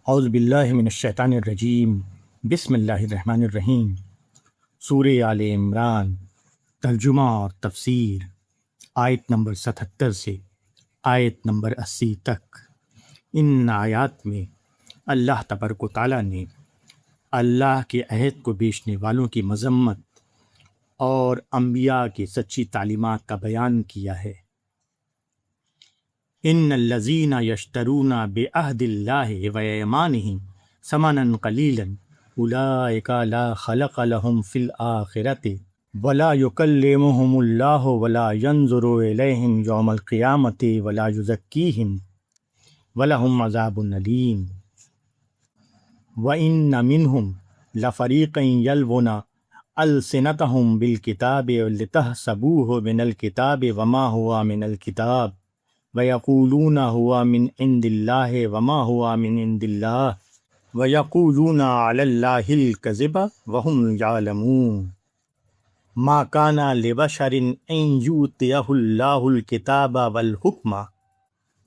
اعوذ باللہ من الشیطان الرجیم، بسم اللہ الرحمن الرحیم۔ سورہ آل عمران، ترجمہ اور تفسیر، آیت نمبر 77 سے آیت نمبر 80 تک۔ ان آیات میں اللہ تبارک و تعالیٰ نے اللہ کے عہد کو بیچنے والوں کی مذمت اور انبیاء کی سچی تعلیمات کا بیان کیا ہے۔ ان الذین یشترون بعہد اللہ وایمانہم ثمنا قلیلا اولئک لا خلق لهم فی الآخرۃ ولا یکلمہم اللہ ولا ینظر الیہم یوم القیامۃ ولا یزکیہم ولہم عذاب علیم۔ وَإِنَّ مِنْهُمْ لَفَرِيقًا يَلْوُونَ أَلْسِنَتَهُمْ بِالْكِتَابِ لِتَحْسَبُوهُ مِنَ الْكِتَابِ وَمَا هُوَ مِنَ الْكِتَابِ وَيَقُولُونَ هُوَ مِنْ عِنْدِ اللَّهِ وَمَا هُوَ مِنْ عِنْدِ اللَّهِ وَيَقُولُونَ عَلَى اللَّهِ الْكَذِبَ وَهُمْ يَعْلَمُونَ۔ مَا كَانَ لِبَشَرٍ أَنْ يُؤْتِيَهُ اللَّهُ الْكِتَابَ وَالْحُكْمَ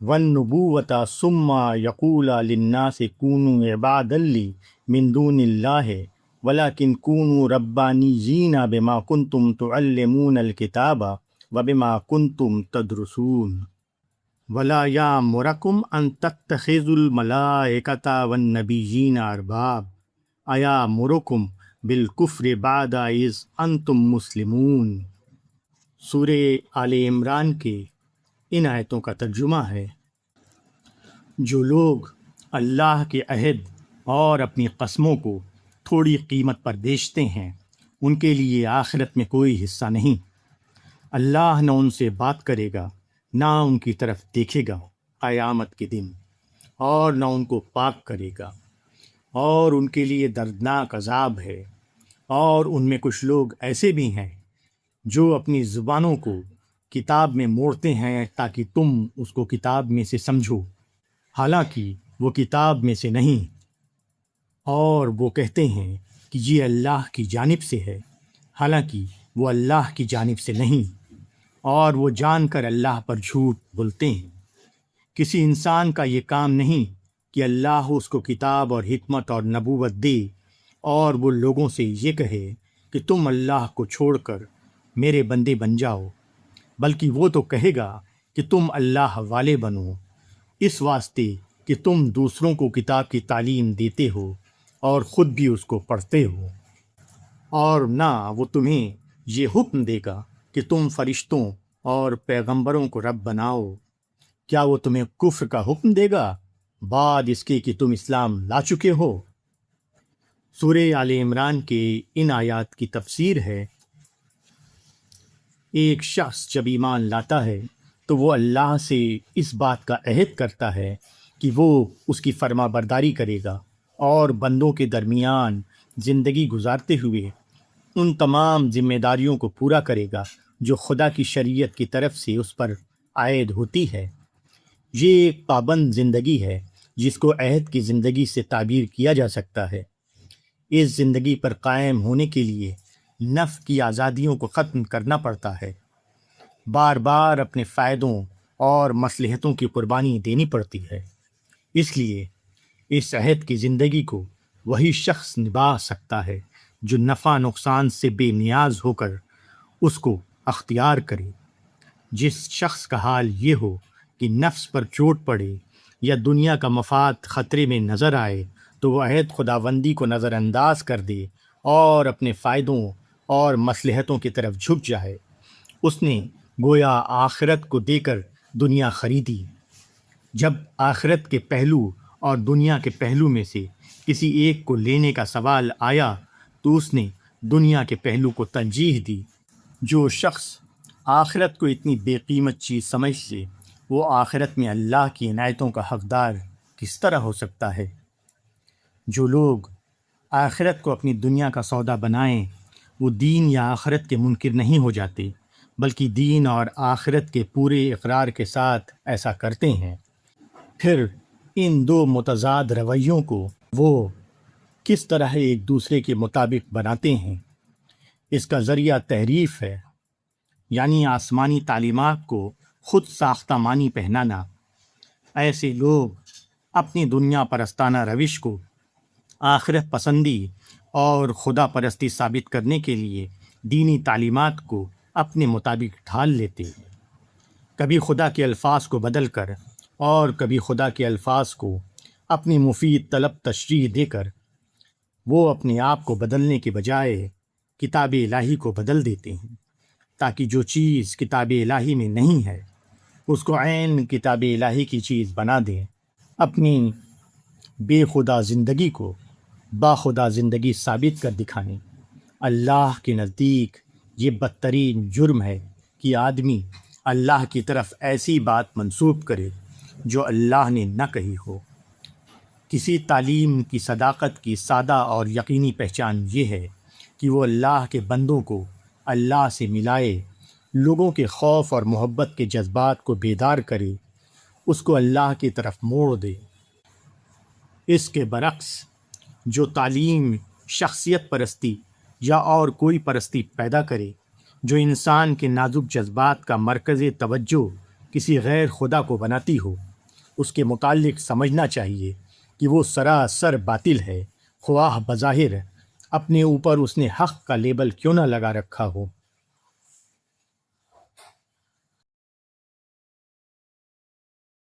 وَالنُّبُوَّةَ ثُمَّ يَقُولَ لِلنَّاسِ كُونُوا عِبَادًا لِّي مِن دُونِ اللَّهِ وَلَٰكِن كُونُوا رَبَّانِيِّينَ بِمَا كُنتُمْ تُعَلِّمُونَ الْكِتَابَ وَبِمَا كُنتُمْ تَدْرُسُونَ وَلَا يَأْمُرُكُمْ أَن تَتَّخِذُوا الْمَلَائِكَةَ وَالنَّبِيِّينَ أَرْبَابًا أَيَأْمُرُكُمْ بِالْكُفْرِ بَعْدَ إِذْ أَنْتُمْ مُسْلِمُونَ۔ سورہ آل عمران کے ان آیتوں کا ترجمہ ہے: جو لوگ اللہ کے عہد اور اپنی قسموں کو تھوڑی قیمت پر بیچتے ہیں، ان کے لیے آخرت میں کوئی حصہ نہیں۔ اللہ نہ ان سے بات کرے گا، نہ ان کی طرف دیکھے گا قیامت کے دن، اور نہ ان کو پاک کرے گا، اور ان کے لیے دردناک عذاب ہے۔ اور ان میں کچھ لوگ ایسے بھی ہیں جو اپنی زبانوں کو کتاب میں موڑتے ہیں تاکہ تم اس کو کتاب میں سے سمجھو، حالانکہ وہ کتاب میں سے نہیں، اور وہ کہتے ہیں کہ یہ اللہ کی جانب سے ہے، حالانکہ وہ اللہ کی جانب سے نہیں، اور وہ جان کر اللہ پر جھوٹ بولتے ہیں۔ کسی انسان کا یہ کام نہیں کہ اللہ اس کو کتاب اور حکمت اور نبوت دے اور وہ لوگوں سے یہ کہے کہ تم اللہ کو چھوڑ کر میرے بندے بن جاؤ، بلکہ وہ تو کہے گا کہ تم اللہ والے بنو، اس واسطے کہ تم دوسروں کو کتاب کی تعلیم دیتے ہو اور خود بھی اس کو پڑھتے ہو، اور نہ وہ تمہیں یہ حکم دے گا کہ تم فرشتوں اور پیغمبروں کو رب بناؤ۔ کیا وہ تمہیں کفر کا حکم دے گا بعد اس کے کہ تم اسلام لا چکے ہو؟ سورہ آل عمران کے ان آیات کی تفسیر ہے: ایک شخص جب ایمان لاتا ہے تو وہ اللہ سے اس بات کا عہد کرتا ہے کہ وہ اس کی فرما برداری کرے گا اور بندوں کے درمیان زندگی گزارتے ہوئے ان تمام ذمہ داریوں کو پورا کرے گا جو خدا کی شریعت کی طرف سے اس پر عائد ہوتی ہے۔ یہ ایک پابند زندگی ہے جس کو عہد کی زندگی سے تعبیر کیا جا سکتا ہے۔ اس زندگی پر قائم ہونے کے لیے نفس کی آزادیوں کو ختم کرنا پڑتا ہے، بار بار اپنے فائدوں اور مصلحتوں کی قربانی دینی پڑتی ہے۔ اس لیے اس عہد کی زندگی کو وہی شخص نبھا سکتا ہے جو نفع نقصان سے بے نیاز ہو کر اس کو اختیار کرے۔ جس شخص کا حال یہ ہو کہ نفس پر چوٹ پڑے یا دنیا کا مفاد خطرے میں نظر آئے تو وہ عہد خداوندی کو نظر انداز کر دے اور اپنے فائدوں اور مصلحتوں کی طرف جھک جائے۔ اس نے گویا آخرت کو دے کر دنیا خریدی۔ جب آخرت کے پہلو اور دنیا کے پہلو میں سے کسی ایک کو لینے کا سوال آیا تو اس نے دنیا کے پہلو کو ترجیح دی۔ جو شخص آخرت کو اتنی بے قیمت چیز سمجھ لے، وہ آخرت میں اللہ کی عنایتوں کا حقدار کس طرح ہو سکتا ہے؟ جو لوگ آخرت کو اپنی دنیا کا سودا بنائیں، وہ دین یا آخرت کے منکر نہیں ہو جاتے، بلکہ دین اور آخرت کے پورے اقرار کے ساتھ ایسا کرتے ہیں۔ پھر ان دو متضاد رویوں کو وہ کس طرح ایک دوسرے کے مطابق بناتے ہیں؟ اس کا ذریعہ تحریف ہے، یعنی آسمانی تعلیمات کو خود ساختہ معنی پہنانا۔ ایسے لوگ اپنی دنیا پرستانہ روش کو آخرت پسندی اور خدا پرستی ثابت کرنے کے لیے دینی تعلیمات کو اپنے مطابق ڈھال لیتے ہیں۔ کبھی خدا کے الفاظ کو بدل کر اور کبھی خدا کے الفاظ کو اپنی مفید طلب تشریح دے کر وہ اپنے آپ کو بدلنے کے بجائے کتاب الہی کو بدل دیتے ہیں، تاکہ جو چیز کتاب الہی میں نہیں ہے اس کو عین کتاب الہی کی چیز بنا دیں، اپنی بے خدا زندگی کو باخدا زندگی ثابت کر دکھائیں۔ اللہ کے نزدیک یہ بدترین جرم ہے کہ آدمی اللہ کی طرف ایسی بات منسوب کرے جو اللہ نے نہ کہی ہو۔ کسی تعلیم کی صداقت کی سادہ اور یقینی پہچان یہ ہے کہ وہ اللہ کے بندوں کو اللہ سے ملائے، لوگوں کے خوف اور محبت کے جذبات کو بیدار کرے، اس کو اللہ کی طرف موڑ دے۔ اس کے برعکس جو تعلیم شخصیت پرستی یا اور کوئی پرستی پیدا کرے، جو انسان کے نازک جذبات کا مرکز توجہ کسی غیر خدا کو بناتی ہو، اس کے متعلق سمجھنا چاہیے کہ وہ سراسر باطل ہے، خواہ بظاہر اپنے اوپر اس نے حق کا لیبل کیوں نہ لگا رکھا ہو۔